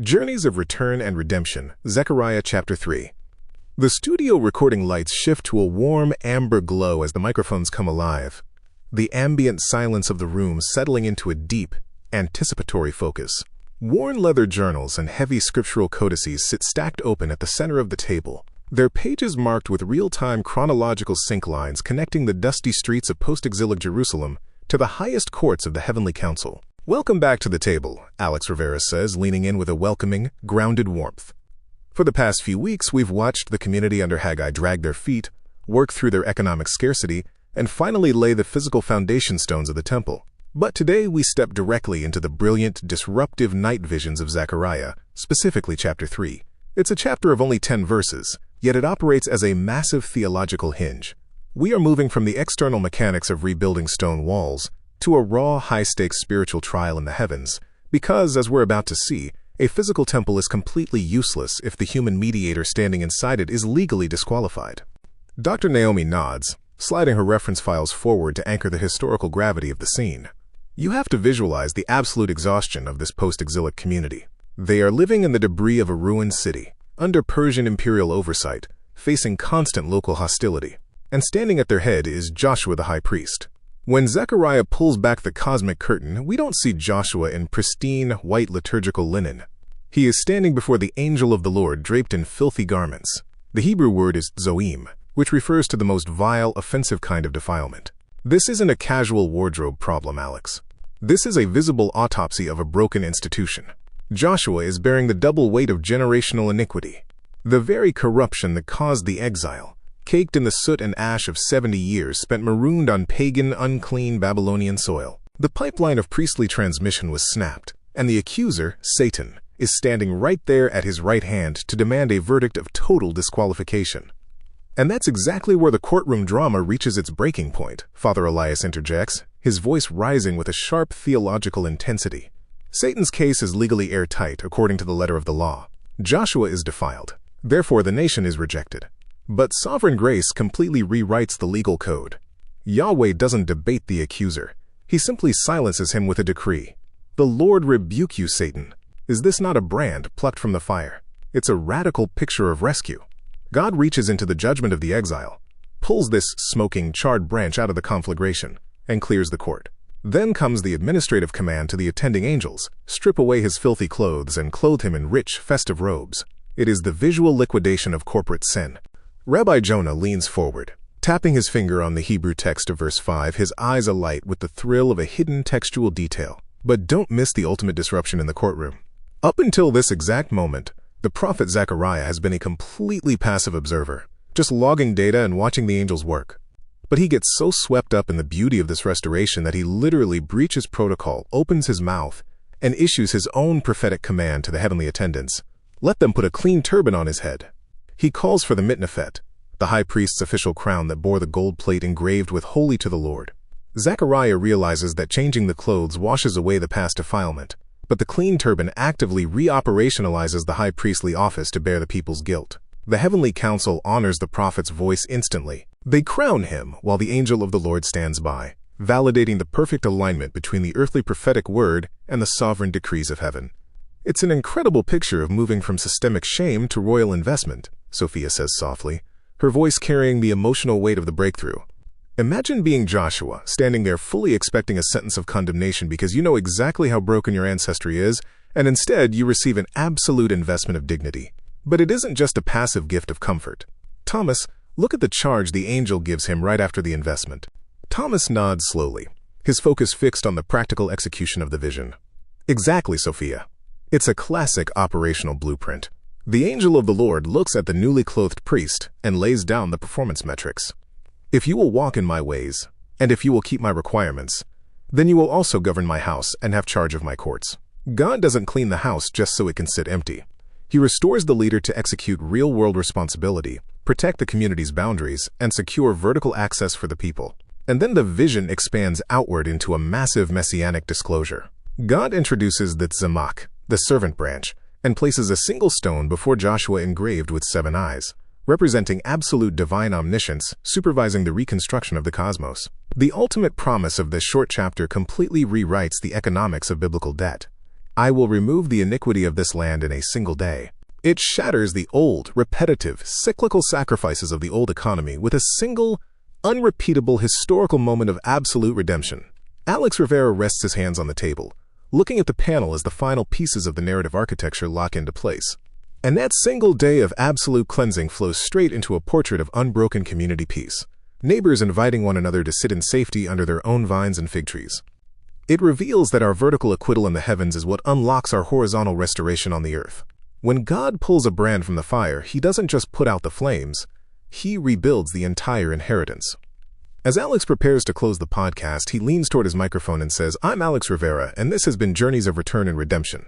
Journeys of Return and Redemption, Zechariah chapter 3. The studio recording lights shift to a warm amber glow as the microphones come alive, the ambient silence of the room settling into a deep, anticipatory focus. Worn leather journals and heavy scriptural codices sit stacked open at the center of the table, their pages marked with real-time chronological sync lines connecting the dusty streets of post-exilic Jerusalem to the highest courts of the heavenly council. "Welcome back to the table," Alex Rivera says, leaning in with a welcoming, grounded warmth. For the past few weeks, we've watched the community under Haggai drag their feet, work through their economic scarcity, and finally lay the physical foundation stones of the temple. But today we step directly into the brilliant, disruptive night visions of Zechariah, specifically chapter 3. It's a chapter of only 10 verses, yet it operates as a massive theological hinge. We are moving from the external mechanics of rebuilding stone walls to a raw, high-stakes spiritual trial in the heavens, because, as we're about to see, a physical temple is completely useless if the human mediator standing inside it is legally disqualified. Dr. Naomi nods, sliding her reference files forward to anchor the historical gravity of the scene. You have to visualize the absolute exhaustion of this post-exilic community. They are living in the debris of a ruined city, under Persian imperial oversight, facing constant local hostility. And standing at their head is Joshua the high priest. When Zechariah pulls back the cosmic curtain, we don't see Joshua in pristine, white liturgical linen. He is standing before the angel of the Lord draped in filthy garments. The Hebrew word is zoim, which refers to the most vile, offensive kind of defilement. This isn't a casual wardrobe problem, Alex. This is a visible autopsy of a broken institution. Joshua is bearing the double weight of generational iniquity, the very corruption that caused the exile, caked in the soot and ash of 70 years spent marooned on pagan, unclean Babylonian soil. The pipeline of priestly transmission was snapped, and the accuser, Satan, is standing right there at his right hand to demand a verdict of total disqualification. And that's exactly where the courtroom drama reaches its breaking point, Father Elias interjects, his voice rising with a sharp theological intensity. Satan's case is legally airtight according to the letter of the law. Joshua is defiled. Therefore, the nation is rejected. But sovereign grace completely rewrites the legal code. Yahweh doesn't debate the accuser. He simply silences him with a decree. "The Lord rebuke you, Satan." Is this not a brand plucked from the fire? It's a radical picture of rescue. God reaches into the judgment of the exile, pulls this smoking, charred branch out of the conflagration, and clears the court. Then comes the administrative command to the attending angels: strip away his filthy clothes and clothe him in rich, festive robes. It is the visual liquidation of corporate sin. Rabbi Jonah leans forward, tapping his finger on the Hebrew text of verse 5, his eyes alight with the thrill of a hidden textual detail. But don't miss the ultimate disruption in the courtroom. Up until this exact moment, the prophet Zechariah has been a completely passive observer, just logging data and watching the angels work. But he gets so swept up in the beauty of this restoration that he literally breaches protocol, opens his mouth, and issues his own prophetic command to the heavenly attendants. Let them put a clean turban on his head. He calls for the mitnefet, the high priest's official crown that bore the gold plate engraved with "Holy to the Lord." Zechariah realizes that changing the clothes washes away the past defilement, but the clean turban actively reoperationalizes the high priestly office to bear the people's guilt. The heavenly council honors the prophet's voice instantly. They crown him while the angel of the Lord stands by, validating the perfect alignment between the earthly prophetic word and the sovereign decrees of heaven. It's an incredible picture of moving from systemic shame to royal investment, Sophia says softly, her voice carrying the emotional weight of the breakthrough. Imagine being Joshua, standing there fully expecting a sentence of condemnation because you know exactly how broken your ancestry is, and instead you receive an absolute investment of dignity. But it isn't just a passive gift of comfort. Thomas, look at the charge the angel gives him right after the investment. Thomas nods slowly, his focus fixed on the practical execution of the vision. Exactly, Sophia. It's a classic operational blueprint. The angel of the Lord looks at the newly clothed priest and lays down the performance metrics. "If you will walk in my ways, and if you will keep my requirements, then you will also govern my house and have charge of my courts." God doesn't clean the house just so it can sit empty. He restores the leader to execute real-world responsibility, protect the community's boundaries, and secure vertical access for the people. And then the vision expands outward into a massive messianic disclosure. God introduces the tzemach, the servant branch, and places a single stone before Joshua engraved with 7 eyes, representing absolute divine omniscience, supervising the reconstruction of the cosmos. The ultimate promise of this short chapter completely rewrites the economics of biblical debt. I will remove the iniquity of this land in a single day. It shatters the old, repetitive, cyclical sacrifices of the old economy with a single, unrepeatable historical moment of absolute redemption. Alex Rivera rests his hands on the table, looking at the panel as the final pieces of the narrative architecture lock into place. And that single day of absolute cleansing flows straight into a portrait of unbroken community peace, neighbors inviting one another to sit in safety under their own vines and fig trees. It reveals that our vertical acquittal in the heavens is what unlocks our horizontal restoration on the earth. When God pulls a brand from the fire, he doesn't just put out the flames, he rebuilds the entire inheritance. As Alex prepares to close the podcast, he leans toward his microphone and says, "I'm Alex Rivera, and this has been Journeys of Return and Redemption."